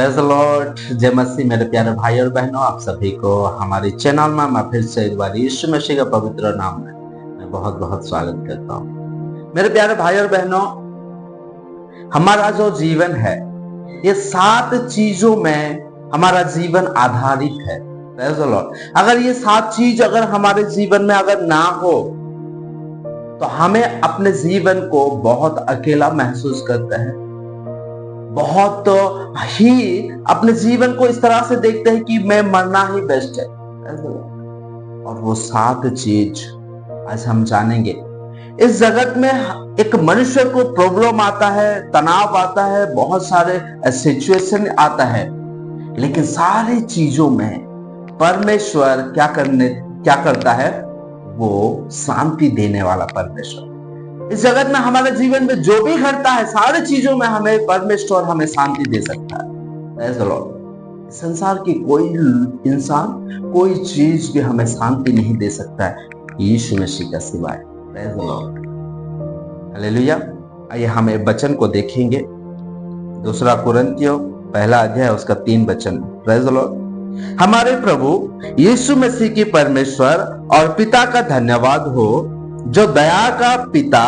Praise the Lord. जय मसीह। मेरे प्यारे भाई और बहनों, आप सभी को हमारे चैनल में मैं फिर से एक बार यीशु मसीह का पवित्र नाम में मैं बहुत बहुत स्वागत करता हूँ। मेरे प्यारे भाई और बहनों, हमारा जो जीवन है ये 7 चीजों में हमारा जीवन आधारित है। Praise the Lord. अगर ये 7 चीज अगर हमारे जीवन में अगर ना हो तो हमें अपने जीवन को बहुत अकेला महसूस करते हैं, बहुत ही अपने जीवन को इस तरह से देखते हैं कि मैं मरना ही बेस्ट है। और वो 7 चीज आज हम जानेंगे। इस जगत में एक मनुष्य को प्रॉब्लम आता है, तनाव आता है, बहुत सारे सिचुएशन आता है, लेकिन सारी चीजों में परमेश्वर क्या करता है? वो शांति देने वाला परमेश्वर। इस जगत में हमारे जीवन में जो भी घटता है, सारी चीजों में हमें परमेश्वर हमें शांति दे सकता है। Praise the Lord. संसार की कोई इंसान, कोई चीज भी हमें शांति नहीं दे सकता है यीशु मसीह का सिवाय। Praise the Lord. हालेलुया। आइए हम एक वचन को देखेंगे, 2 कुरिन्थियों 1 अध्याय उसका 3 वचन। Praise the Lord. हमारे प्रभु यीशु मसीह की परमेश्वर और पिता का धन्यवाद हो, जो दया का पिता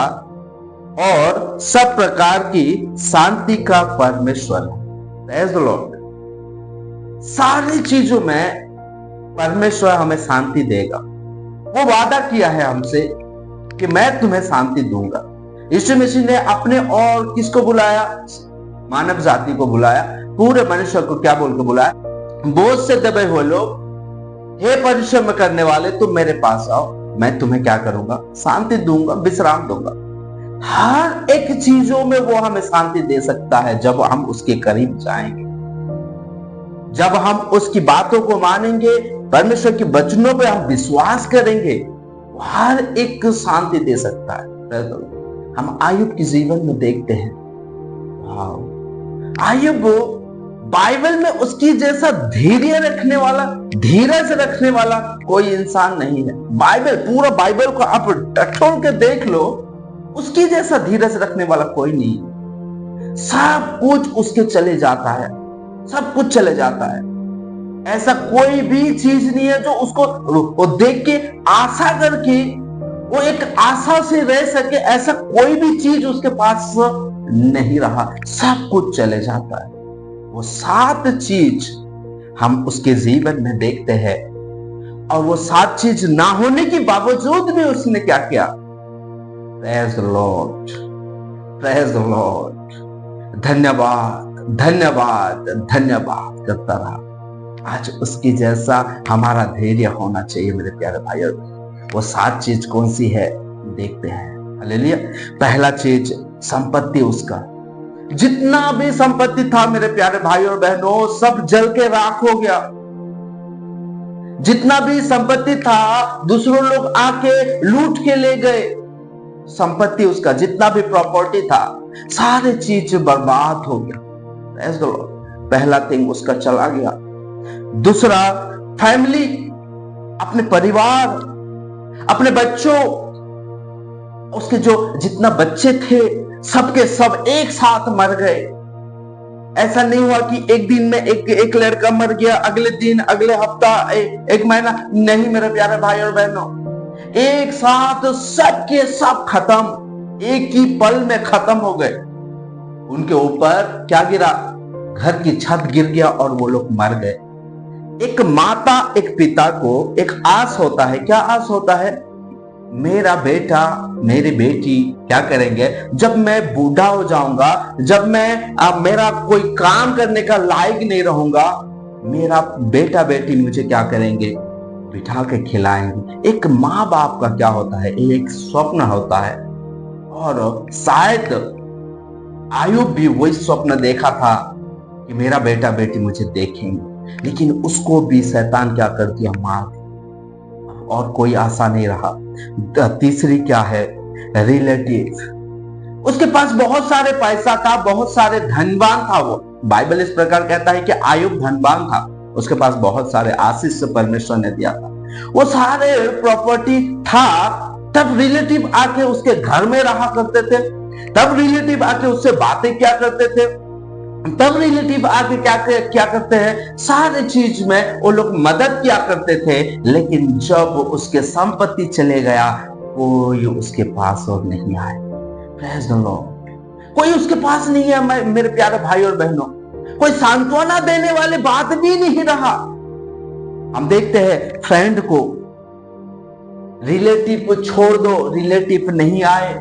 और सब प्रकार की शांति का परमेश्वर है। Praise the Lord. सारी चीजों में परमेश्वर हमें शांति देगा। वो वादा किया है हमसे कि मैं तुम्हें शांति दूंगा। यीशु मसीह ने अपने और किसको बुलाया? मानव जाति को बुलाया, पूरे मनुष्य को क्या बोल के बुलाया? बोझ से दबे हुए लोग, हे परिश्रम करने वाले, तुम मेरे पास आओ, मैं तुम्हें क्या करूंगा? शांति दूंगा, विश्राम दूंगा। हर एक चीजों में वो हमें शांति दे सकता है जब हम उसके करीब जाएंगे, जब हम उसकी बातों को मानेंगे, परमेश्वर के वचनों पे हम विश्वास करेंगे, हर एक शांति दे सकता है। हम आयुब के जीवन में देखते हैं, आयुब बाइबल में उसकी जैसा धैर्य रखने वाला, धीरज रखने वाला कोई इंसान नहीं है। पूरा बाइबल को आप टटोल के देख लो, उसकी जैसा धीरज रखने वाला कोई नहीं है। सब कुछ उसके चले जाता है, सब कुछ चले जाता है। ऐसा कोई भी चीज नहीं है जो उसको वो देख के आशा करके वो एक आशा से रह सके, ऐसा कोई भी चीज उसके पास नहीं रहा। सब कुछ चले जाता है। वो 7 चीज हम उसके जीवन में देखते हैं, और वो 7 चीज ना होने के बावजूद भी उसने क्या किया? Praise the Lord, praise the Lord. धन्यवाद, धन्यवाद, धन्यवाद करता रहा। आज उसकी जैसा हमारा धैर्य होना चाहिए मेरे प्यारे भाई। वो 7 चीज कौन सी है देखते हैं। हालेलुया। पहला चीज, संपत्ति उसका। जितना भी संपत्ति था मेरे प्यारे भाई और बहनों, सब जल के राख हो गया। जितना भी संपत्ति था दूसरों लोग आके लूट के ले गए। संपत्ति उसका, जितना भी प्रॉपर्टी था, सारे चीज बर्बाद हो गया। Praise the Lord. पहला थिंग उसका चला गया। दूसरा, फैमिली, अपने परिवार, अपने बच्चों, उसके जो जितना बच्चे थे सबके सब एक साथ मर गए। ऐसा नहीं हुआ कि एक दिन में एक लड़का मर गया, अगले दिन, अगले हफ्ता, एक महीना नहीं मेरे प्यारे भाई और बहनों, एक साथ सबके सब खत्म, एक ही पल में खत्म हो गए। उनके ऊपर क्या गिरा? घर की छत गिर गया और वो लोग मर गए। एक माता, एक पिता को एक आस होता है। क्या आस होता है? मेरा बेटा, मेरी बेटी क्या करेंगे जब मैं बूढ़ा हो जाऊंगा, जब मैं मेरा कोई काम करने का लायक नहीं रहूंगा, मेरा बेटा बेटी मुझे क्या करेंगे? बिठा के खिलाएंगे। एक माँ बाप का क्या होता है? एक स्वप्न होता है। और शायद आयुब भी वही स्वप्न देखा था कि मेरा बेटा बेटी मुझे देखेंगे, लेकिन उसको भी शैतान क्या कर दिया? मार दिया, और कोई आशा नहीं रहा। तीसरी क्या है? रिलेटिव। उसके पास बहुत सारे पैसा था, बहुत सारे धनवान था वो। बाइबल इस प्रकार कहता है कि आयुब धनवान था, उसके पास बहुत सारे आशीष से परमेश्वर ने दिया था, वो सारे प्रॉपर्टी था। तब रिलेटिव आके उसके घर में रहा करते थे, तब रिलेटिव आके उससे बातें क्या करते थे? तब रिलेटिव आके क्या करते हैं, सारे चीज में वो लोग मदद किया करते थे। लेकिन जब उसके संपत्ति चले गया, कोई उसके पास और नहीं आए। Praise the Lord. कोई उसके पास नहीं है मेरे प्यारे भाई और बहनों। कोई सांत्वना देने वाले बात भी नहीं रहा। हम देखते हैं फ्रेंड को, रिलेटिव को छोड़ दो, रिलेटिव नहीं आए,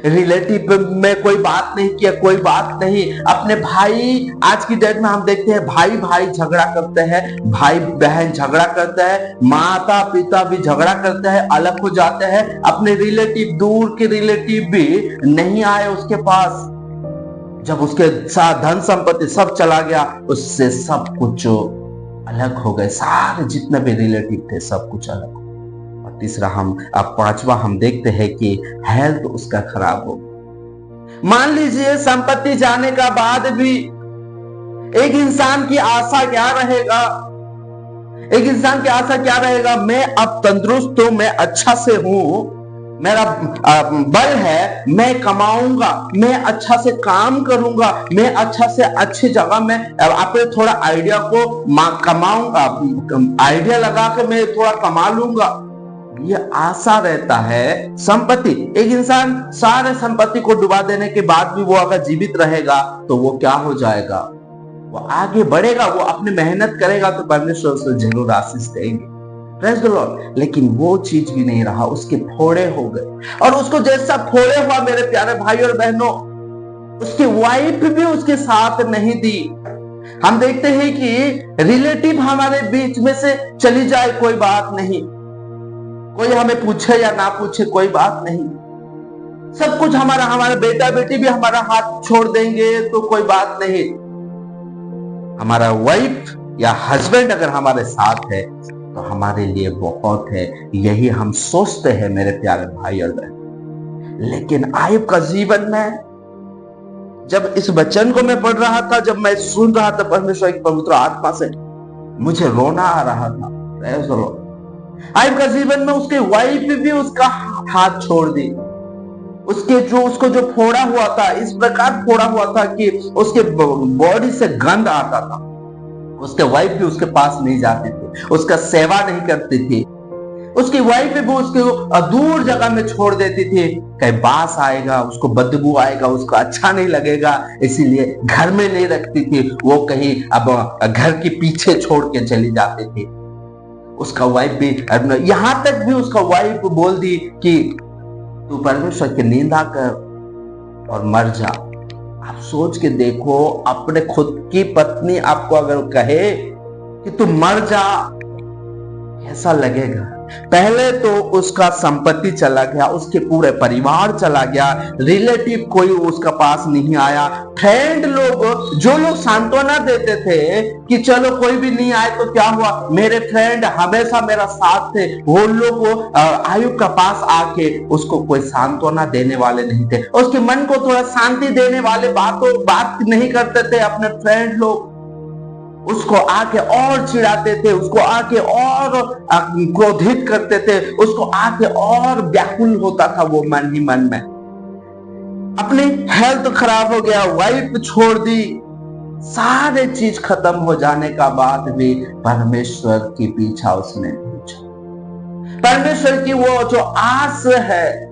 रिलेटिव में कोई बात नहीं किया, कोई बात नहीं। अपने भाई, आज की डेट में हम देखते हैं भाई भाई झगड़ा करते हैं, भाई बहन झगड़ा करते हैं, माता पिता भी झगड़ा करते हैं, अलग हो जाते हैं। अपने रिलेटिव, दूर के रिलेटिव भी नहीं आए उसके पास। जब उसके साथ धन संपत्ति सब चला गया, उससे सब कुछ अलग हो गए। सारे जितने भी रिलेटिव थे सब कुछ अलग। तीसरा पांचवा हम देखते हैं कि हेल्थ उसका खराब हो। मान लीजिए संपत्ति जाने का बाद भी एक इंसान की आशा क्या रहेगा, एक इंसान की आशा क्या रहेगा, मैं अब तंदुरुस्त हूं, मैं अच्छा से हूं, मेरा बल है, मैं कमाऊंगा, मैं अच्छा से काम करूंगा, मैं अच्छा से अच्छी जगह में अपने थोड़ा आइडिया को कमाऊंगा, आइडिया लगा के मैं थोड़ा कमा लूंगा। ये आशा रहता है। संपत्ति, एक इंसान सारे संपत्ति को डुबा देने के बाद भी वो अगर जीवित रहेगा तो वो क्या हो जाएगा, वो आगे बढ़ेगा, वो अपनी मेहनत करेगा तो परमेश्वर उसे जरूर आशीष देंगे। Praise the Lord. लेकिन वो चीज भी नहीं रहा, उसके फोड़े हो गए। और उसको जैसा फोड़े हुआ मेरे प्यारे भाई और बहनों, उसकी वाइफ भी उसके साथ नहीं दी। हम देखते हैं कि रिलेटिव हमारे बीच में से चली जाए, कोई बात नहीं, कोई हमें पूछे या ना पूछे कोई बात नहीं, सब कुछ हमारा बेटा बेटी भी हमारा हाथ छोड़ देंगे तो कोई बात नहीं। हमारा वाइफ या हस्बैंड अगर हमारे साथ है तो हमारे लिए बहुत है, यही हम सोचते हैं मेरे प्यारे भाई और बहन। लेकिन आयुब का जीवन में, जब इस वचन को मैं पढ़ रहा था, जब मैं सुन रहा था परमेश्वर की पवित्र आत्मा से, मुझे रोना आ रहा था। Praise the Lord. आयुब का जीवन में उसके वाइफ भी उसका हाथ छोड़ दी। उसको जो फोड़ा हुआ था, इस प्रकार फोड़ा हुआ था कि उसके बॉडी से गंध आता था। उसके वाइफ भी उसके पास नहीं जाती थी, उसका सेवा नहीं करती थी। उसकी वाइफ भी उसको दूर जगह में छोड़ देती थी। कहीं बास आएगा, उसको बदबू आएगा, उसको अच्छा नहीं लगेगा, इसीलिए घर में नहीं रखती थी। वो कहीं अब घर के पीछे छोड़ के चली जाती थी। उसका वाइफ भी, यहां तक भी उसका वाइफ बोल दी कि तू परमेश्वर की निंदा कर और मर जा। आप सोच के देखो, अपने खुद की पत्नी आपको अगर कहे कि तू मर जा, कैसा लगेगा। पहले तो उसका संपत्ति चला गया, उसके पूरे परिवार चला गया, रिलेटिव कोई उसका पास नहीं आया। फ्रेंड लोग, जो लोग सांत्वना देते थे कि चलो कोई भी नहीं आए तो क्या हुआ, मेरे फ्रेंड हमेशा मेरा साथ थे, वो लोग आयुब का पास आके उसको कोई सांत्वना देने वाले नहीं थे। उसके मन को थोड़ा शांति देने वाले बात नहीं करते थे अपने फ्रेंड लोग। उसको आके और चिढ़ाते थे, उसको आके और क्रोधित करते थे, उसको आके और व्याकुल होता था वो मन ही मन में। अपनी हेल्थ खराब हो गया, वाइफ छोड़ दी, सारे चीज खत्म हो जाने का बाद भी परमेश्वर की पीछा उसने पूछा। परमेश्वर की वो जो आस है,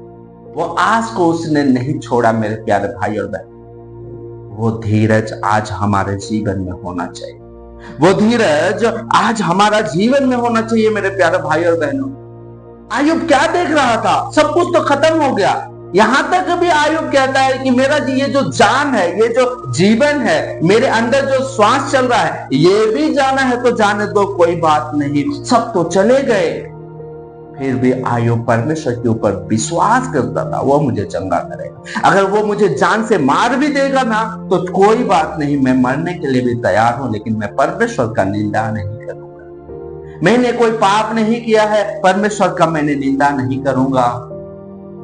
वो आस को उसने नहीं छोड़ा। मेरे प्यारे भाई और बहन, वो धीरज आज हमारे जीवन में होना चाहिए। वो धीरज आज हमारा जीवन में होना चाहिए मेरे प्यारे भाई और बहनों। आयुब क्या देख रहा था, सब कुछ तो खत्म हो गया। यहां तक भी आयुब कहता है कि मेरा ये जो जान है, ये जो जीवन है, मेरे अंदर जो श्वास चल रहा है, ये भी जाना है तो जाने दो, कोई बात नहीं, सब तो चले गए। फिर भी आयुब परमेश्वर के ऊपर विश्वास करता था, वो मुझे चंगा करेगा। अगर वो मुझे जान से मार भी देगा ना तो कोई बात नहीं, मैं मरने के लिए भी तैयार हूं, लेकिन मैं परमेश्वर का निंदा नहीं करूंगा। मैंने कोई पाप नहीं किया है, परमेश्वर का मैंने निंदा नहीं करूंगा।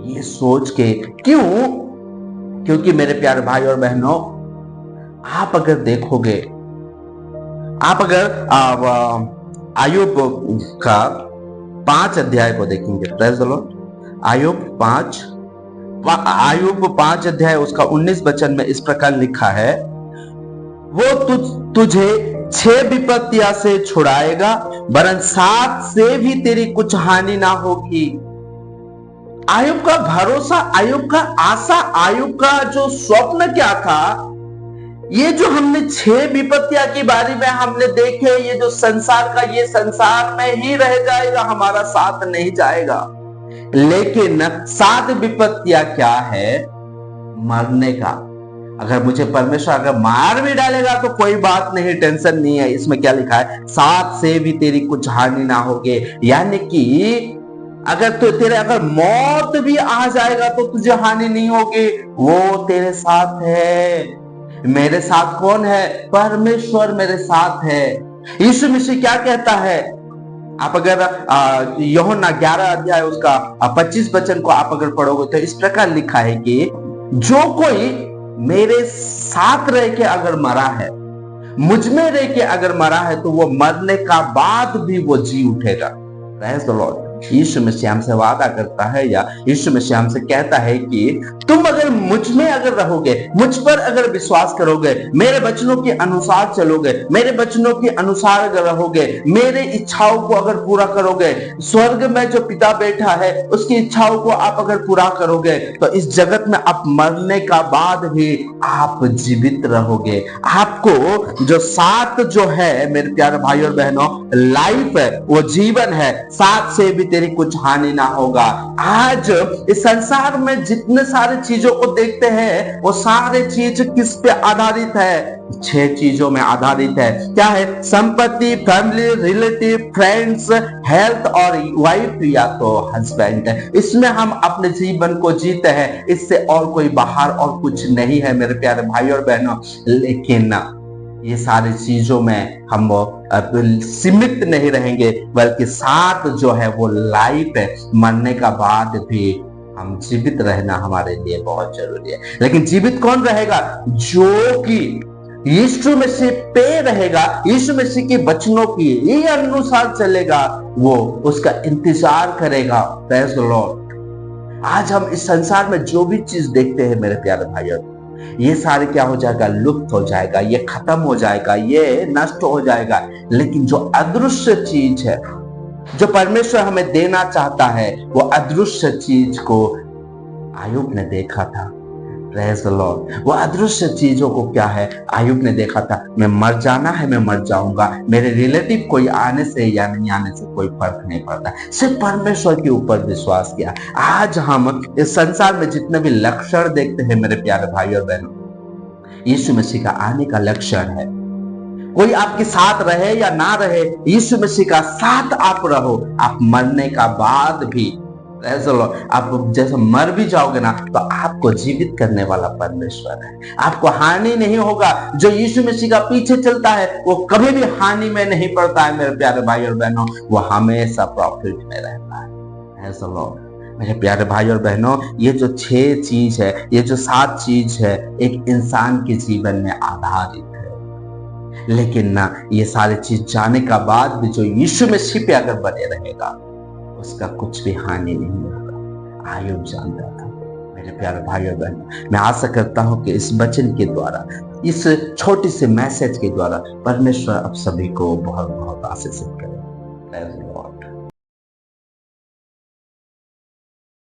ये सोच के, क्योंकि मेरे प्यारे भाई और बहनों, आप अगर देखोगे, आप अगर आयुब का 5 अध्याय को देखेंगे, प्रेज़ द लॉर्ड, आयुब 5 अध्याय उसका 19 वचन में इस प्रकार लिखा है, वो तुझे 6 विपत्तियां से छुड़ाएगा, वरन 7 से भी तेरी कुछ हानि ना होगी। आयुब का भरोसा, आयुब का आशा, आयुब का जो स्वप्न क्या था, ये जो हमने 6 विपत्तियां के बारे में हमने देखे, ये जो संसार का, ये संसार में ही रह जाएगा, हमारा साथ नहीं जाएगा। लेकिन 7 विपत्तियां क्या है? मरने का। अगर मुझे परमेश्वर अगर मार भी डालेगा तो कोई बात नहीं, टेंशन नहीं है। इसमें क्या लिखा है? 7 से भी तेरी कुछ हानि ना होगे। यानी कि अगर तो तेरे अगर मौत भी आ जाएगा तो तुझे हानि नहीं होगी, वो तेरे साथ है। मेरे साथ कौन है? परमेश्वर मेरे साथ है। यीशु मसीह क्या कहता है? आप अगर यूहन्ना 11 अध्याय उसका 25 वचन को आप अगर पढ़ोगे तो इस प्रकार लिखा है कि जो कोई मेरे साथ रह के अगर मरा है, मुझ में रह के अगर मरा है, तो वो मरने का बाद भी वो जी उठेगा। Praise the lord. Yeshu Masih हमसे वादा करता है, या यीशु मसीह हमसे कहता है कि तुम अगर मुझ में अगर रहोगे, मुझ पर अगर विश्वास करोगे, मेरे वचनों के अनुसार चलोगे, मेरे वचनों के अनुसार अगर रहोगे, मेरे इच्छाओं को अगर पूरा करोगे, स्वर्ग में जो पिता बैठा है उसकी इच्छाओं को आप अगर पूरा करोगे, तो इस जगत में आप मरने का बाद भी आप जीवित रहोगे। आपको जो साथ जो है मेरे प्यारे भाई और बहनों, लाइफ है, वो जीवन है, साथ से भी तेरी कुछ हानि ना होगा। आज इस संसार में जितने सारे चीजों को देखते हैं, वो सारे चीज किस पे आधारित है? 6 चीजों में आधारित है। क्या है? संपत्ति, फैमिली, रिलेटिव, फ्रेंड्स, हेल्थ और वाइफ या तो हस्बैंड। इसमें हम अपने जीवन को जीते हैं, इससे और कोई बाहर और कुछ नहीं है मेरे प्यारे भाई और बहनों। लेकिन ये सारी चीजों में हम सीमित नहीं रहेंगे, बल्कि साथ जो है वो लाइफ है, मरने का बाद भी हम जीवित रहना हमारे लिए बहुत जरूरी है। लेकिन जीवित कौन रहेगा? जो कि यीशु मसीह पे रहेगा, यीशु मसीह के वचनों की ये अनुसार चलेगा, वो उसका इंतजार करेगा। Praise the Lord. आज हम इस संसार में जो भी चीज देखते हैं मेरे प्यारे भाइयों, ये सारे क्या हो जाएगा? लुप्त हो जाएगा, ये खत्म हो जाएगा, ये नष्ट हो जाएगा। लेकिन जो अदृश्य चीज है, जो परमेश्वर हमें देना चाहता है, वो अदृश्य चीज को आयुब ने देखा था। Praise the Lord. वो अदृश्य चीजों को क्या है? आयुब ने देखा था। मैं मर जाना है, मैं मर जाऊंगा, मेरे रिलेटिव कोई आने से या नहीं आने से कोई फर्क नहीं पड़ता, सिर्फ परमेश्वर के ऊपर विश्वास किया। आज हम इस संसार में जितने भी लक्षण देखते हैं मेरे प्यारे भाई और बहनों, यीशु मसीह का आने का लक्षण है। कोई आपके साथ रहे या ना रहे, यीशु मसीह का साथ आप रहो, आप मरने का बाद भी, आप जैसे मर भी जाओगे ना, तो आपको जीवित करने वाला परमेश्वर है। आपको हानि नहीं होगा। जो यीशु मसीह का पीछे चलता है वो कभी भी हानि में नहीं पड़ता है मेरे प्यारे भाई और बहनों, वो हमेशा प्रॉफिट में रहता है। मेरे प्यारे भाई और बहनों, ये जो 6 चीज है, ये जो 7 चीज है, एक इंसान के जीवन में आधारित है। लेकिन ना, ये सारी चीज जाने का बाद भी जो यीशु मसीह पे अगर बने रहेगा, उसका कुछ भी हानि नहीं होगा। आयुब जानता था। मेरे प्यारे भाई और बहन, मैं आशा करता हूं कि इस वचन के द्वारा, इस छोटी से मैसेज के द्वारा परमेश्वर आप सभी को बहुत बहुत आशीषित करे।